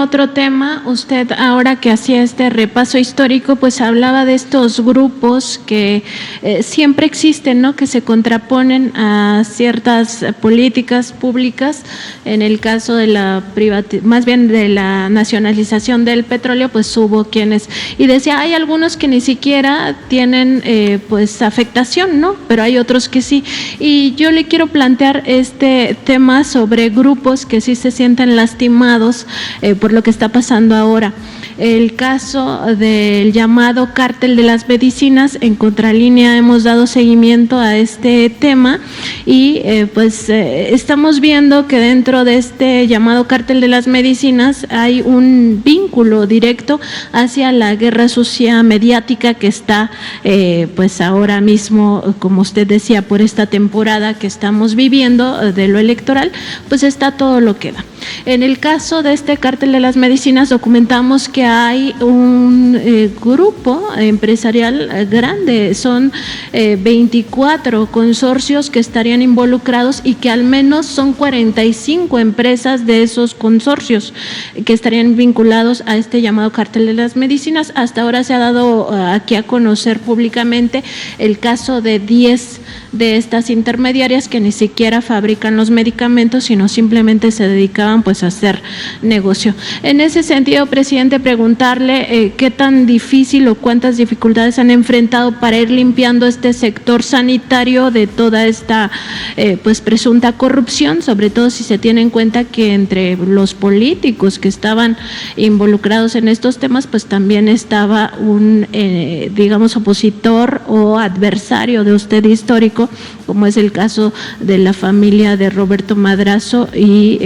otro tema, usted ahora que hacía este repaso histórico, pues hablaba de estos grupos que siempre existen, ¿no? Que se contraponen a ciertas políticas públicas. En el caso de más bien de la nacionalización del petróleo, pues hubo quienes, y decía, hay algunos que ni siquiera tienen pues afectación, ¿no? Pero hay otros que sí. Y yo le quiero plantear este tema sobre grupos que sí se sienten lastimados por lo que está pasando ahora. El caso del llamado cártel de las medicinas, en Contralínea hemos dado seguimiento a este tema y estamos viendo que dentro de este llamado cártel de las medicinas hay un vínculo directo hacia la guerra sucia mediática que está pues ahora mismo, como usted decía, por esta temporada que estamos viviendo de lo electoral, pues está todo lo que da. En el caso de este cártel de las medicinas documentamos que hay un grupo empresarial grande, son 24 consorcios que estarían involucrados y que al menos son 45 empresas de esos consorcios que estarían vinculados a este llamado cártel de las medicinas. Hasta ahora se ha dado aquí a conocer públicamente el caso de 10 de estas intermediarias que ni siquiera fabrican los medicamentos, sino simplemente se dedicaban pues a hacer negocio. En ese sentido, presidente, preguntarle qué tan difícil o cuántas dificultades han enfrentado para ir limpiando este sector sanitario de toda esta pues presunta corrupción, sobre todo si se tiene en cuenta que entre los políticos que estaban involucrados en estos temas, pues también estaba un digamos opositor o adversario de usted histórico, como es el caso de la familia de Roberto Madrazo y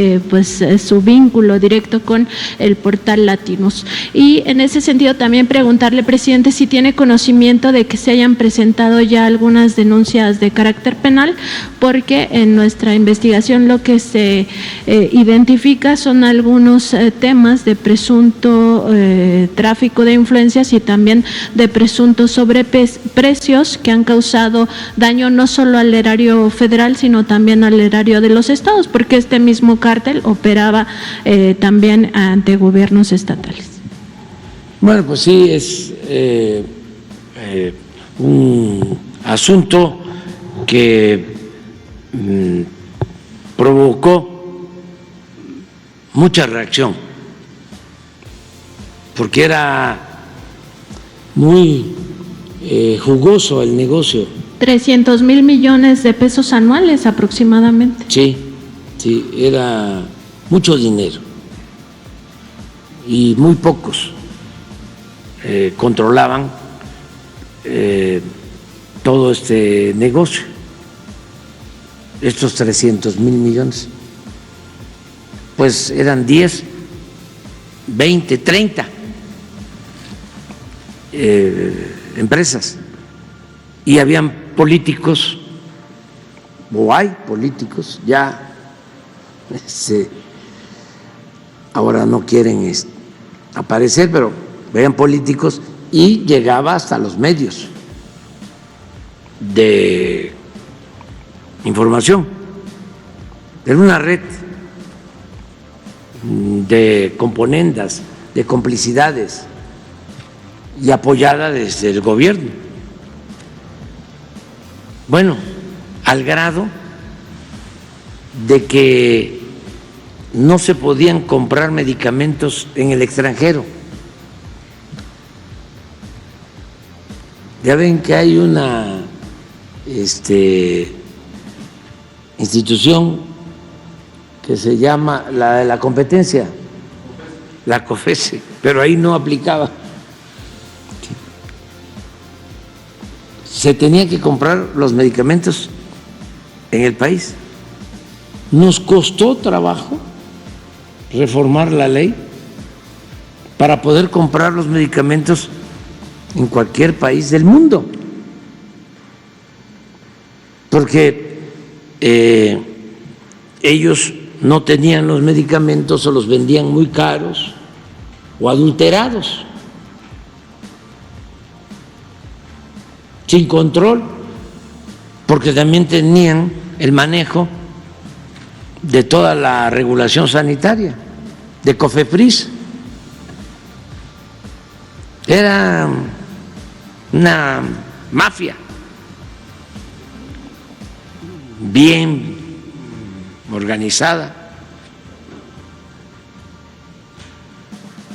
su vínculo directo con el portal Latinos. Y en ese sentido también preguntarle, presidente, si tiene conocimiento de que se hayan presentado ya algunas denuncias de carácter penal, porque en nuestra investigación lo que se identifica son algunos temas de presunto tráfico de influencias y también de presuntos sobreprecios que han causado daño no solo al erario federal, sino también al erario de los estados, porque este mismo cártel operaba también ante gobiernos estatales. Bueno, pues sí, es un asunto que provocó mucha reacción, porque era muy jugoso el negocio. 300,000 millones de pesos anuales aproximadamente. Sí, sí, era mucho dinero y muy pocos controlaban todo este negocio, estos 300,000 millones. Pues eran 10, 20, 30 empresas y habían políticos, o hay políticos, ya ahora no quieren aparecer, pero eran políticos y llegaba hasta los medios de información. Era una red de componendas, de complicidades y apoyada desde el gobierno. Bueno, al grado de que no se podían comprar medicamentos en el extranjero. Ya ven que hay una institución que se llama la de la competencia, la COFESE, pero ahí no aplicaba. Se tenía que comprar los medicamentos en el país. Nos costó trabajo reformar la ley para poder comprar los medicamentos en cualquier país del mundo, porque ellos no tenían los medicamentos o los vendían muy caros o adulterados, sin control, porque también tenían el manejo de toda la regulación sanitaria, de COFEPRIS. Era una mafia bien organizada.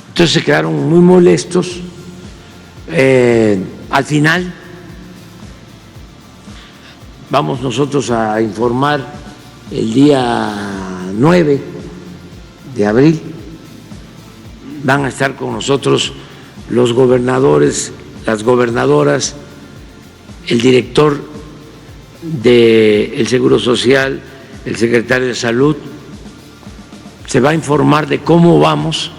Entonces se quedaron muy molestos. Al final vamos nosotros a informar el día 9 de abril. Van a estar con nosotros los gobernadores, las gobernadoras, el director del Seguro Social, el secretario de Salud. Se va a informar de cómo vamos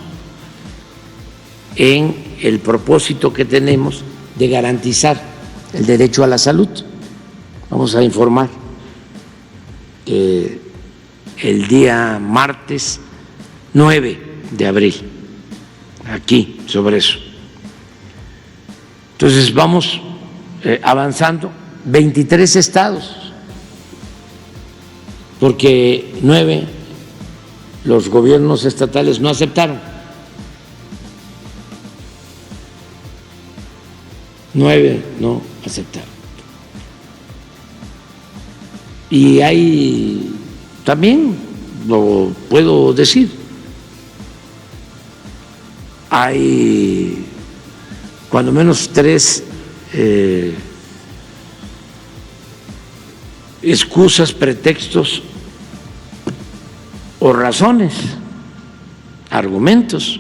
en el propósito que tenemos de garantizar el derecho a la salud. Vamos a informar el día martes 9 de abril, aquí, sobre eso. Entonces vamos avanzando, 23 estados, porque 9 los gobiernos estatales no aceptaron. 9 no aceptaron. Y hay, también lo puedo decir, hay cuando menos 3 excusas, pretextos o razones, argumentos,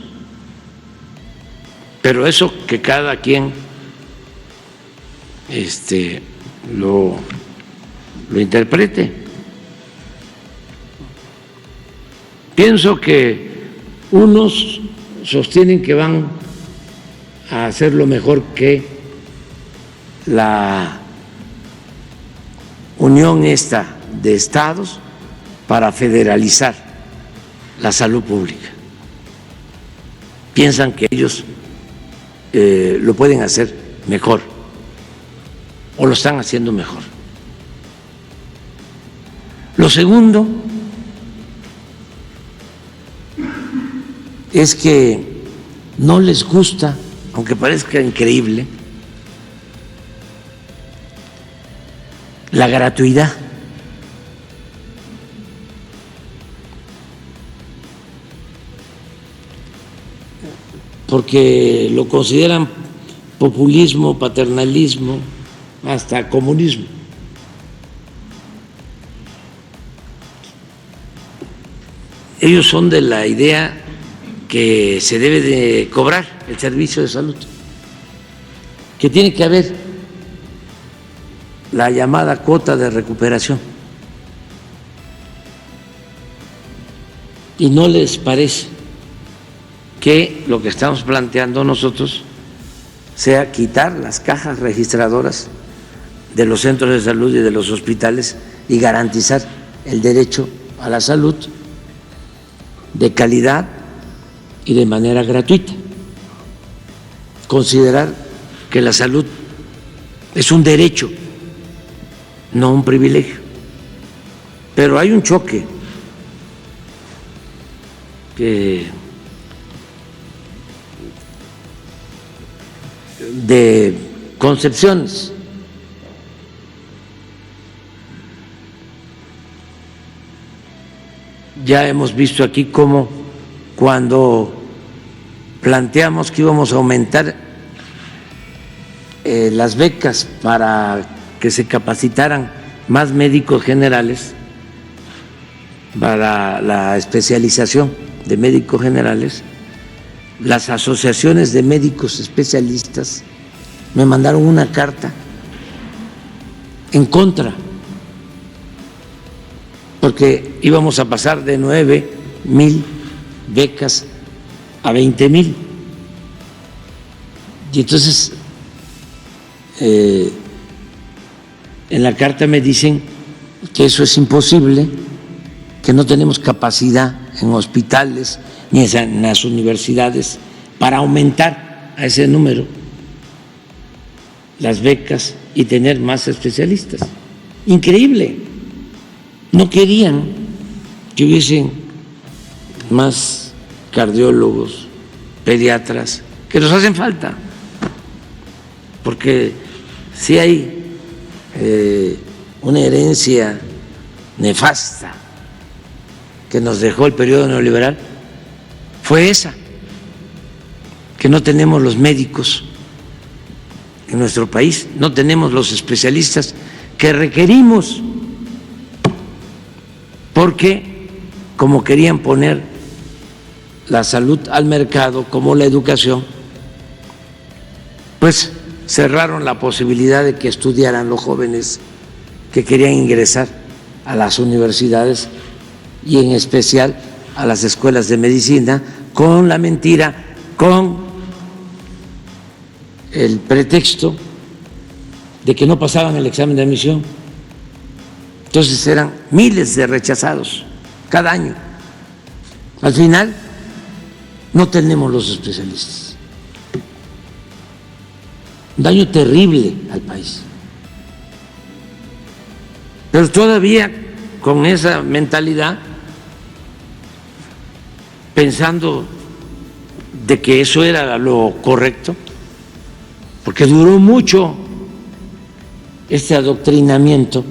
pero eso que cada quien lo interprete. Pienso que unos sostienen que van a hacer lo mejor que la unión esta de estados para federalizar la salud pública. Piensan que ellos lo pueden hacer mejor o lo están haciendo mejor. Lo segundo es que no les gusta, aunque parezca increíble, la gratuidad. Porque lo consideran populismo, paternalismo, hasta comunismo. Ellos son de la idea que se debe de cobrar el servicio de salud, que tiene que haber la llamada cuota de recuperación, y no les parece que lo que estamos planteando nosotros sea quitar las cajas registradoras de los centros de salud y de los hospitales y garantizar el derecho a la salud de calidad y de manera gratuita. Considerar que la salud es un derecho, no un privilegio. Pero hay un choque de concepciones. Ya hemos visto aquí cómo cuando planteamos que íbamos a aumentar las becas para que se capacitaran más médicos generales para la especialización de médicos generales, las asociaciones de médicos especialistas me mandaron una carta en contra, porque íbamos a pasar de 9,000 becas a 20,000. Y entonces en la carta me dicen que eso es imposible, que no tenemos capacidad en hospitales ni en las universidades para aumentar a ese número las becas y tener más especialistas. Increíble. No querían que hubiesen más cardiólogos, pediatras, que nos hacen falta, porque sí hay una herencia nefasta que nos dejó el periodo neoliberal, fue esa, que no tenemos los médicos en nuestro país, no tenemos los especialistas que requerimos, porque como querían poner la salud al mercado como la educación, pues cerraron la posibilidad de que estudiaran los jóvenes que querían ingresar a las universidades y en especial a las escuelas de medicina, con la mentira, con el pretexto de que no pasaban el examen de admisión. Entonces eran miles de rechazados cada año. Al final no tenemos los especialistas. Un daño terrible al país. Pero todavía con esa mentalidad, pensando de que eso era lo correcto, porque duró mucho este adoctrinamiento,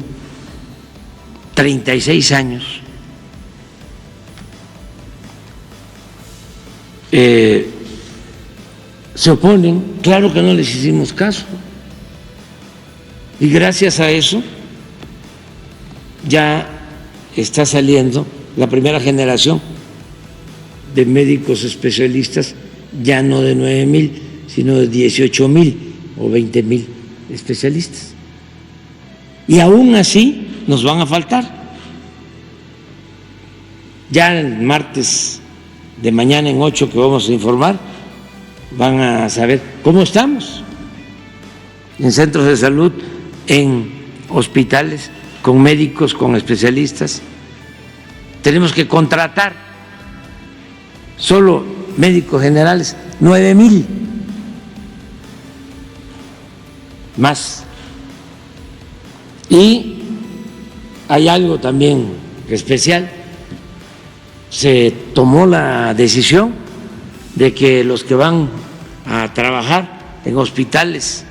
36 años, se oponen, claro que no les hicimos caso, y gracias a eso ya está saliendo la primera generación de médicos especialistas, ya no de 9,000, sino de 18,000 o 20,000 especialistas. Y aún así nos van a faltar. Ya el martes de mañana en 8 que vamos a informar, van a saber cómo estamos en centros de salud, en hospitales, con médicos, con especialistas. Tenemos que contratar solo médicos generales, 9,000 más. Y hay algo también especial, se tomó la decisión de que los que van a trabajar en hospitales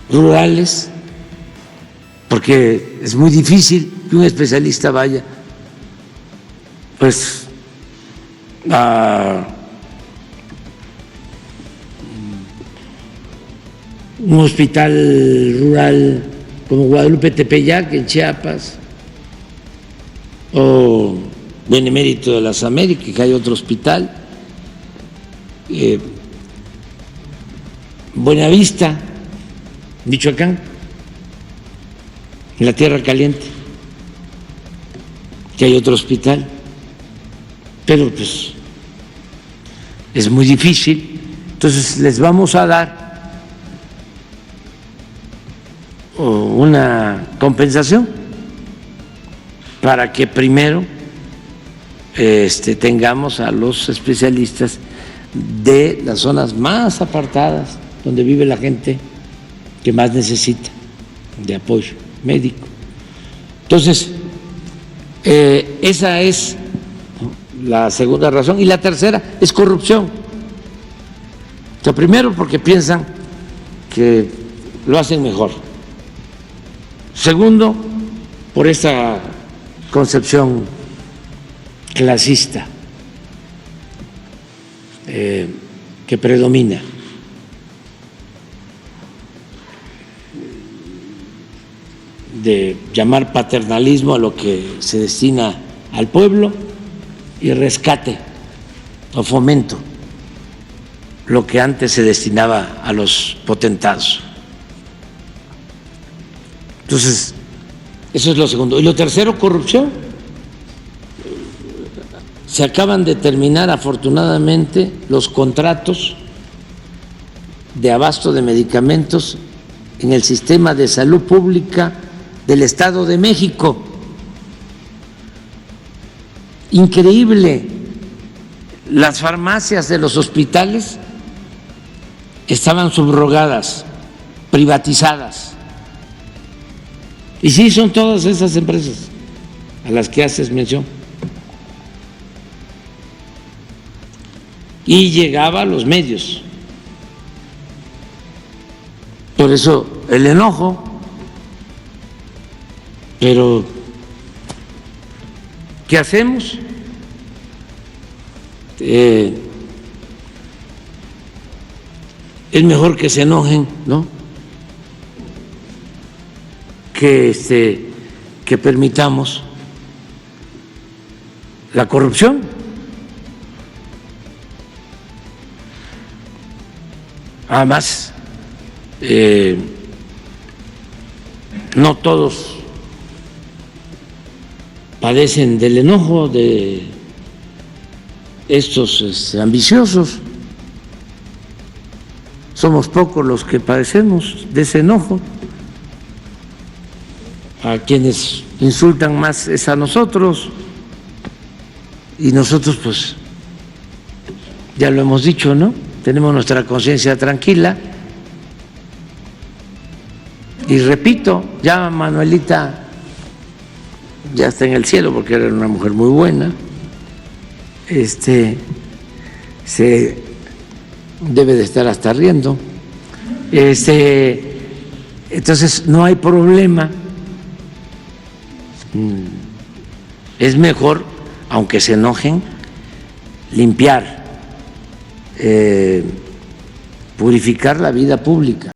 rurales, porque es muy difícil que un especialista vaya pues a un hospital rural como Guadalupe Tepeyac en Chiapas, o Benemérito de las Américas, que hay otro hospital, Buenavista, Michoacán, en la Tierra Caliente, que hay otro hospital, pero pues es muy difícil. Entonces les vamos a dar una compensación para que primero tengamos a los especialistas de las zonas más apartadas, donde vive la gente que más necesita de apoyo médico. Entonces, esa es la segunda razón. Y la tercera es corrupción. O sea, primero porque piensan que lo hacen mejor. Segundo, por esta concepción clasista que predomina. De llamar paternalismo a lo que se destina al pueblo y rescate o fomento lo que antes se destinaba a los potentados. Entonces, eso es lo segundo. Y lo tercero, corrupción. Se acaban de terminar afortunadamente los contratos de abasto de medicamentos en el sistema de salud pública del Estado de México. Increíble, las farmacias de los hospitales estaban subrogadas, privatizadas. Y sí, son todas esas empresas a las que haces mención. Y llegaba a los medios. Por eso el enojo, pero ¿qué hacemos? Es mejor que se enojen, ¿no? Que permitamos la corrupción. Además, no todos padecen del enojo de estos ambiciosos. Somos pocos los que padecemos de ese enojo. A quienes insultan más es a nosotros, y nosotros pues ya lo hemos dicho, ¿no? Tenemos nuestra conciencia tranquila. Y repito, ya Manuelita ya está en el cielo porque era una mujer muy buena. Se debe de estar hasta riendo. Entonces no hay problema. Es mejor, aunque se enojen, limpiar, purificar la vida pública.